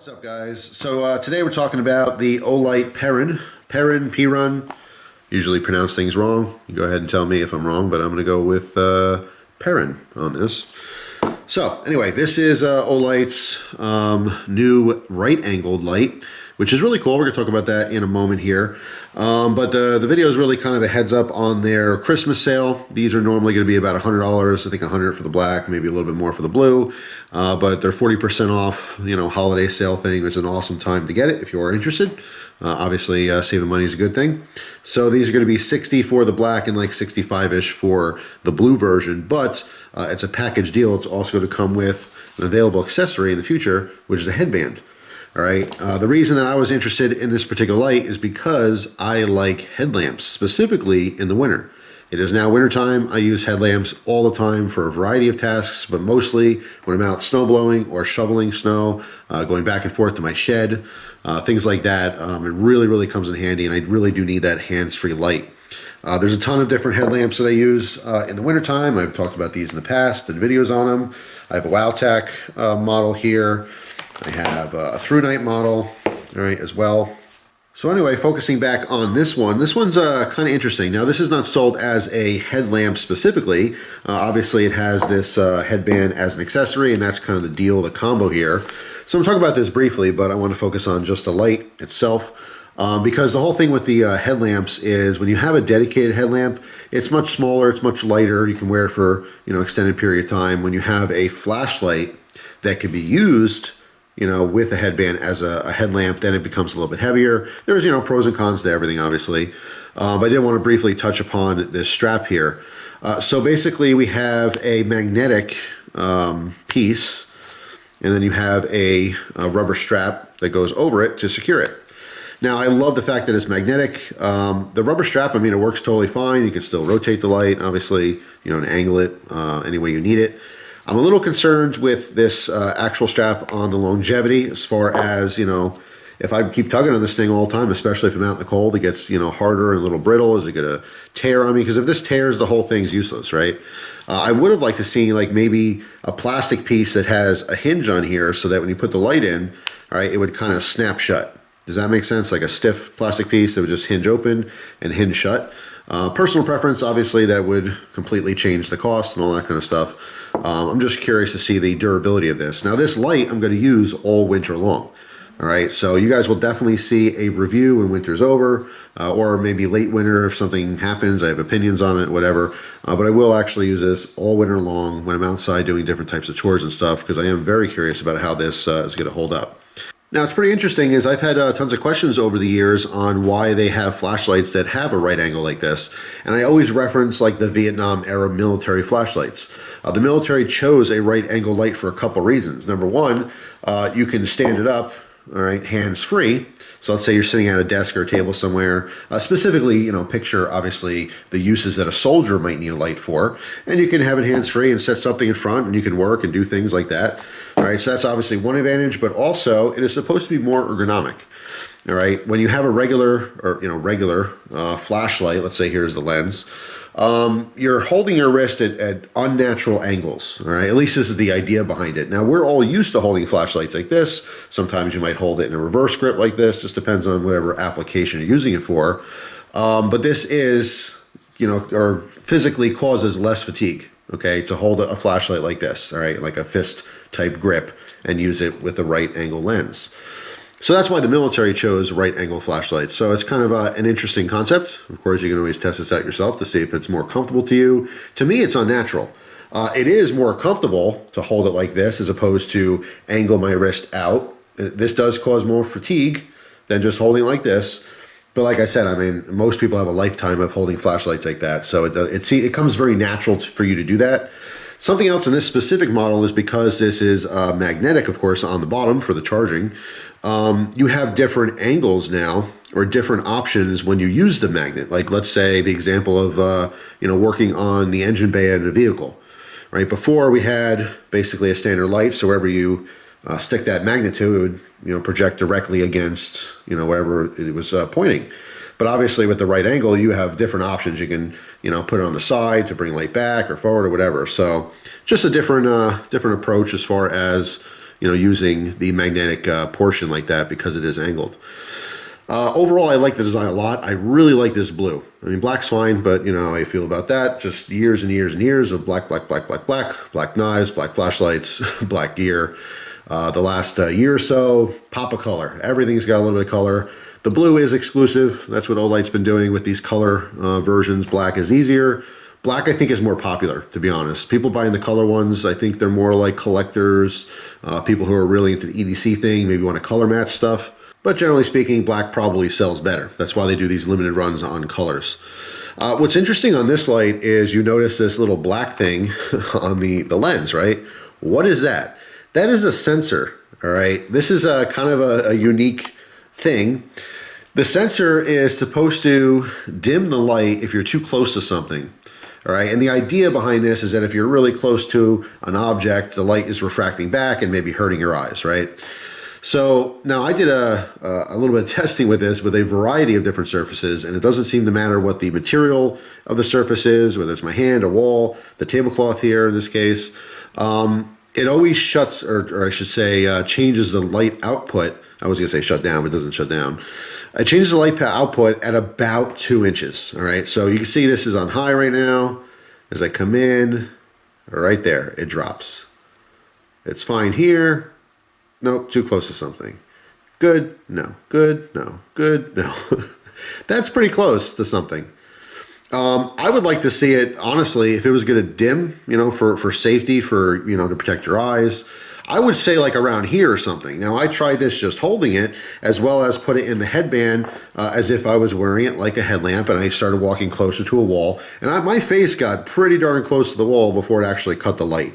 What's up, guys? So today we're talking about the Olight Perun. Usually pronounce things wrong. You go ahead and tell me if I'm wrong, but I'm going to go with Perun on this. So anyway, this is Olight's new right-angled light, which is really cool. We're going to talk about that in a moment here. But the video is really kind of a heads up on their Christmas sale. These are normally going to be about $100. I think $100 for the black, maybe a little bit more for the blue. But they're 40% off, holiday sale thing. It's an awesome time to get it if you are interested. Obviously, saving money is a good thing. So these are going to be $60 for the black and like $65-ish for the blue version. But it's a package deal. It's also going to come with an available accessory in the future, which is a headband. All right. The reason that I was interested in this particular light is because I like headlamps, specifically in the winter. It is now wintertime. I use headlamps all the time for a variety of tasks, but mostly when I'm out snow blowing or shoveling snow, going back and forth to my shed, things like that. It really comes in handy, and I really do need that hands-free light. There's a ton of different headlamps that I use in the wintertime. I've talked about these in the past, did videos on them. I have a WowTech model here. I have a through night model, all right, as well. So anyway, focusing back on this one's kind of interesting. Now, this is not sold as a headlamp specifically. Obviously, it has this headband as an accessory, and that's kind of the deal, the combo here. So I'm talking about this briefly, but I want to focus on just the light itself. Because the whole thing with the headlamps is when you have a dedicated headlamp, it's much smaller, it's much lighter. You can wear it for, extended period of time. When you have a flashlight that can be used with a headband as a headlamp, then it becomes a little bit heavier. There's, pros and cons to everything, obviously. But I did want to briefly touch upon this strap here. So basically we have a magnetic piece, and then you have a rubber strap that goes over it to secure it. Now, I love the fact that it's magnetic. The rubber strap, it works totally fine. You can still rotate the light, obviously, and angle it any way you need it. I'm a little concerned with this actual strap on the longevity as far as, if I keep tugging on this thing all the time, especially if I'm out in the cold, it gets, harder and a little brittle. Is it going to tear on me? Because if this tears, the whole thing's useless, right? I would have liked to see like maybe a plastic piece that has a hinge on here so that when you put the light in, all right, it would kind of snap shut. Does that make sense? Like a stiff plastic piece that would just hinge open and hinge shut. Personal preference, obviously, that would completely change the cost and all that kind of stuff. I'm just curious to see the durability of this. Now, this light I'm going to use all winter long. All right, so you guys will definitely see a review when winter's over, or maybe late winter if something happens. I have opinions on it, whatever. But I will actually use this all winter long when I'm outside doing different types of chores and stuff, because I am very curious about how this is going to hold up. Now, it's pretty interesting is I've had tons of questions over the years on why they have flashlights that have a right angle like this. And I always reference like the Vietnam era military flashlights. The military chose a right angle light for a couple reasons. Number one, you can stand it up, all right, hands free. So let's say you're sitting at a desk or a table somewhere, specifically, picture obviously the uses that a soldier might need a light for, and you can have it hands free and set something in front and you can work and do things like that. All right, so that's obviously one advantage, but also it is supposed to be more ergonomic. All right, when you have a regular flashlight, let's say here's the lens, you're holding your wrist at unnatural angles. All right, at least this is the idea behind it. Now, we're all used to holding flashlights like this. Sometimes you might hold it in a reverse grip like this. Just depends on whatever application you're using it for. But this is, or physically causes less fatigue, okay, to hold a flashlight like this, all right, like a fist type grip, and use it with a right angle lens. So that's why the military chose right angle flashlights. So it's kind of an interesting concept. Of course, you can always test this out yourself to see if it's more comfortable to you. To me, it's unnatural. It is more comfortable to hold it like this as opposed to angle my wrist out. This does cause more fatigue than just holding it like this. But like I said, most people have a lifetime of holding flashlights like that. So it comes very natural for you to do that. Something else in this specific model is because this is magnetic, of course, on the bottom for the charging. You have different angles now, or different options when you use the magnet. Like, let's say the example of working on the engine bay in a vehicle. Right before, we had basically a standard light, so wherever you stick that magnet to, it would project directly against wherever it was pointing. But obviously with the right angle, you have different options. You can, put it on the side to bring light back or forward or whatever. So just a different approach as far as, using the magnetic portion like that because it is angled. Overall, I like the design a lot. I really like this blue. I mean, black's fine, but you know how I feel about that. Just years and years and years of black knives, black flashlights, black gear. The last year or so, pop of color. Everything's got a little bit of color. The blue is exclusive. That's what Olight's been doing with these color versions. Black is easier. Black, I think, is more popular, to be honest. People buying the color ones, I think they're more like collectors, people who are really into the EDC thing, maybe want to color match stuff. But generally speaking, black probably sells better. That's why they do these limited runs on colors. What's interesting on this light is you notice this little black thing on the lens, right? What is that? That is a sensor, all right? This is a kind of a unique thing. The sensor is supposed to dim the light if you're too close to something, all right? And the idea behind this is that if you're really close to an object, the light is refracting back and maybe hurting your eyes, right? So now I did a little bit of testing with this with a variety of different surfaces, and it doesn't seem to matter what the material of the surface is, whether it's my hand, a wall, the tablecloth here in this case. It always shuts, or I should say, changes the light output. I was gonna say shut down, but it doesn't shut down. It changes the light output at about 2 inches, all right? So you can see this is on high right now. As I come in, right there, it drops. It's fine here. Nope, too close to something. Good, no. Good, no. Good, no. That's pretty close to something. I would like to see it, honestly, if it was going to dim, for safety, for, to protect your eyes. I would say like around here or something. Now, I tried this just holding it, as well as put it in the headband as if I was wearing it like a headlamp, and I started walking closer to a wall. And my face got pretty darn close to the wall before it actually cut the light.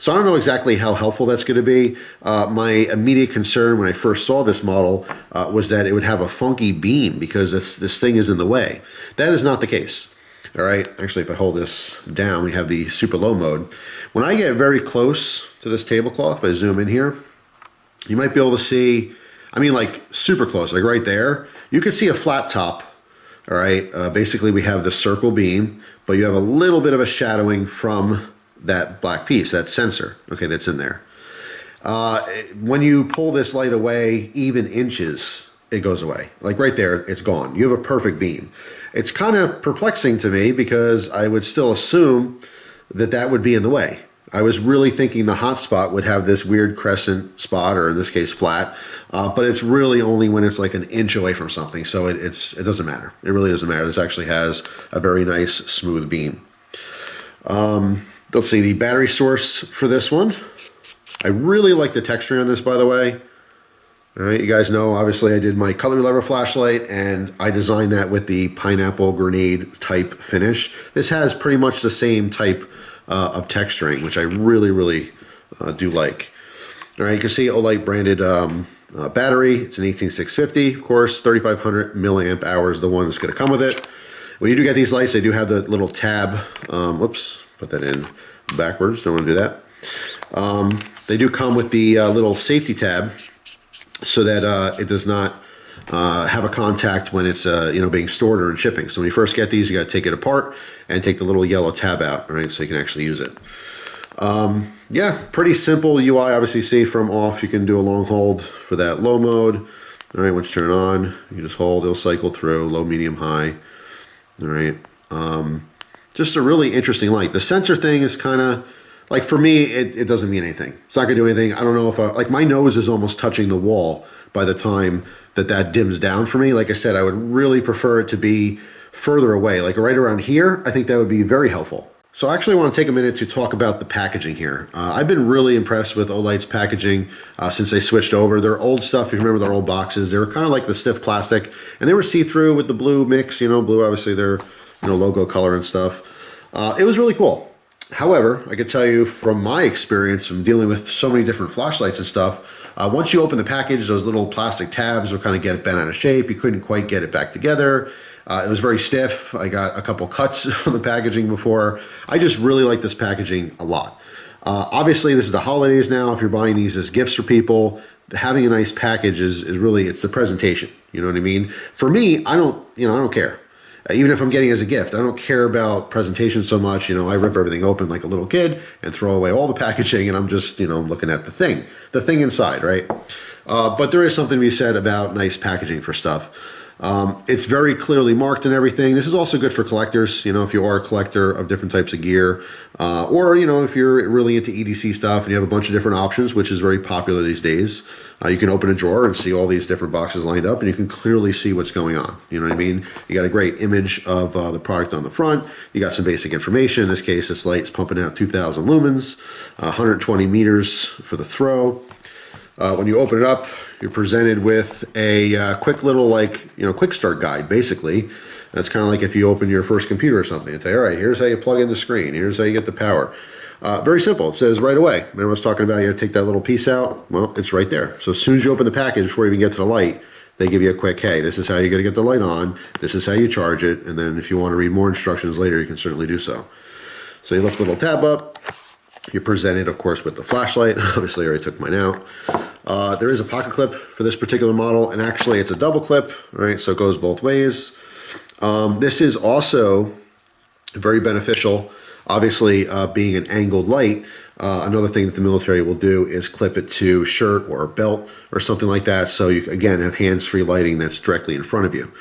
So I don't know exactly how helpful that's going to be. My immediate concern when I first saw this model was that it would have a funky beam because if this thing is in the way. That is not the case. All right, actually if I hold this down, we have the super low mode. When I get very close to this tablecloth, if I zoom in here, you might be able to see, I mean like super close, like right there, you can see a flat top. All right, basically we have the circle beam, but you have a little bit of a shadowing from that black piece, that sensor, okay, that's in there. When you pull this light away, even inches, it goes away. Like right there, it's gone. You have a perfect beam. It's kind of perplexing to me because I would still assume that that would be in the way. I was really thinking the hot spot would have this weird crescent spot, or in this case flat, but it's really only when it's like an inch away from something, so it doesn't matter. It really doesn't matter. This actually has a very nice smooth beam. Let's see, the battery source for this one. I really like the texture on this, by the way. All right, you guys know, obviously I did my CUTLERYLOVER flashlight and I designed that with the pineapple grenade type finish. This has pretty much the same type of texturing, which I really do like. All right, you can see Olight branded battery. It's an 18650, of course, 3500 milliamp hours, the one that's gonna come with it. When you do get these lights, they do have the little tab, whoops, put that in backwards, don't want to do that. They do come with the little safety tab so that it does not have a contact when it's being stored or in shipping. So when you first get these, you got to take it apart and take the little yellow tab out, right, so you can actually use it. Yeah, pretty simple UI. Obviously, see from off, you can do a long hold for that low mode. All right, once you turn it on, you just hold, it'll cycle through low, medium, high. All right. Just a really interesting light. The sensor thing is kind of, like for me, it doesn't mean anything. It's not gonna do anything. I don't know if like my nose is almost touching the wall by the time that dims down for me. Like I said, I would really prefer it to be further away, like right around here. I think that would be very helpful. So I actually want to take a minute to talk about the packaging here. I've been really impressed with Olight's packaging since they switched over. Their old stuff, if you remember their old boxes, they were kind of like the stiff plastic, and they were see-through with the blue mix, blue obviously their logo color and stuff. It was really cool. However, I could tell you from my experience from dealing with so many different flashlights and stuff, once you open the package, those little plastic tabs will kind of get bent out of shape. You couldn't quite get it back together. It was very stiff. I got a couple cuts from the packaging before. I just really like this packaging a lot. Obviously, this is the holidays now. If you're buying these as gifts for people, having a nice package is really, it's the presentation. You know what I mean? For me, I don't care. even if I'm getting it as a gift. I don't care about presentation so much. You know, I rip everything open like a little kid and throw away all the packaging, and I'm just, you know, looking at the thing inside, right? But there is something to be said about nice packaging for stuff. It's very clearly marked and everything. This is also good for collectors, you know, if you are a collector of different types of gear, or, you know, if you're really into EDC stuff and you have a bunch of different options, which is very popular these days. You can open a drawer and see all these different boxes lined up, and you can clearly see what's going on. You know what I mean? You got a great image of the product on the front. You got some basic information. In this case, this light's pumping out 2,000 lumens, 120 meters for the throw. When you open it up, you're presented with a quick little, like, you know, quick start guide, basically. That's kind of like if you open your first computer or something and say, all right, here's how you plug in the screen. Here's how you get the power. Very simple. It says right away. Remember I was talking about you have to take that little piece out? Well, it's right there. So as soon as you open the package, before you even get to the light, they give you a quick, hey, this is how you're going to get the light on. This is how you charge it. And then if you want to read more instructions later, you can certainly do so. So you lift the little tab up. You're presented, of course, with the flashlight. Obviously, I already took mine out. There is a pocket clip for this particular model, and actually it's a double clip, right? So it goes both ways. This is also very beneficial, obviously, being an angled light. Another thing that the military will do is clip it to shirt or belt or something like that. So you, again, have hands-free lighting that's directly in front of you.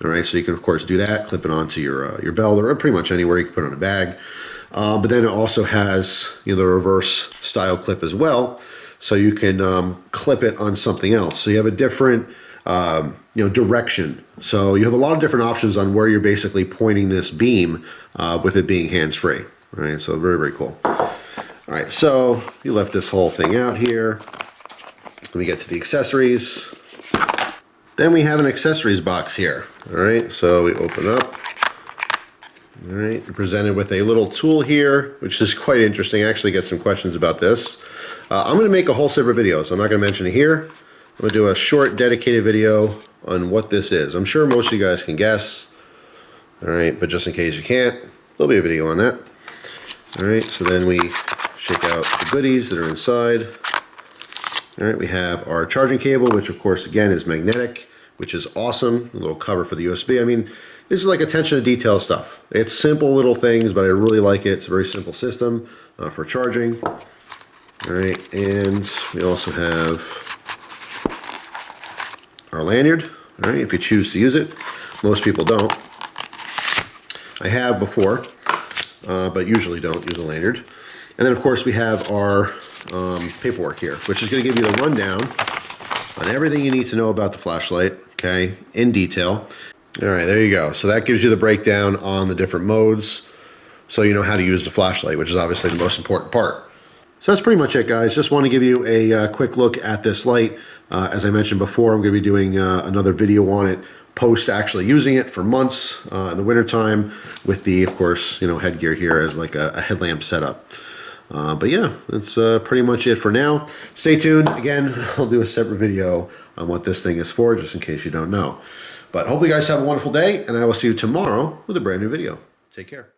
All right, so you can, of course, do that, clip it onto your belt or pretty much anywhere. You can put it on a bag. But then it also has, you know, the reverse style clip as well. So you can clip it on something else. So you have a different, you know, direction. So you have a lot of different options on where you're basically pointing this beam with it being hands-free. Right, so very, very cool. All right, so you left this whole thing out here. Let me get to the accessories. Then we have an accessories box here. All right, so we open up. All right, you're presented with a little tool here, which is quite interesting. I actually get some questions about this. I'm going to make a whole separate video, so I'm not going to mention it here. I'm going to do a short, dedicated video on what this is. I'm sure most of you guys can guess. All right, but just in case you can't, there'll be a video on that. All right, so then we shake out the goodies that are inside. All right, we have our charging cable, which of course, again, is magnetic, which is awesome. A little cover for the USB. I mean, this is like attention to detail stuff. It's simple little things, but I really like it. It's a very simple system for charging. All right, and we also have our lanyard. All right, if you choose to use it. Most people don't. I have before, but usually don't use a lanyard. And then, of course, we have our paperwork here, which is going to give you the rundown on everything you need to know about the flashlight, okay, in detail. All right, there you go. So that gives you the breakdown on the different modes, so you know how to use the flashlight, which is obviously the most important part. So that's pretty much it, guys. Just want to give you a quick look at this light. As I mentioned before, I'm going to be doing another video on it, post actually using it for months in the wintertime with the, of course, you know, headgear here as like a headlamp setup. But yeah, that's pretty much it for now. Stay tuned. Again, I'll do a separate video on what this thing is for, just in case you don't know. But hope you guys have a wonderful day, and I will see you tomorrow with a brand new video. Take care.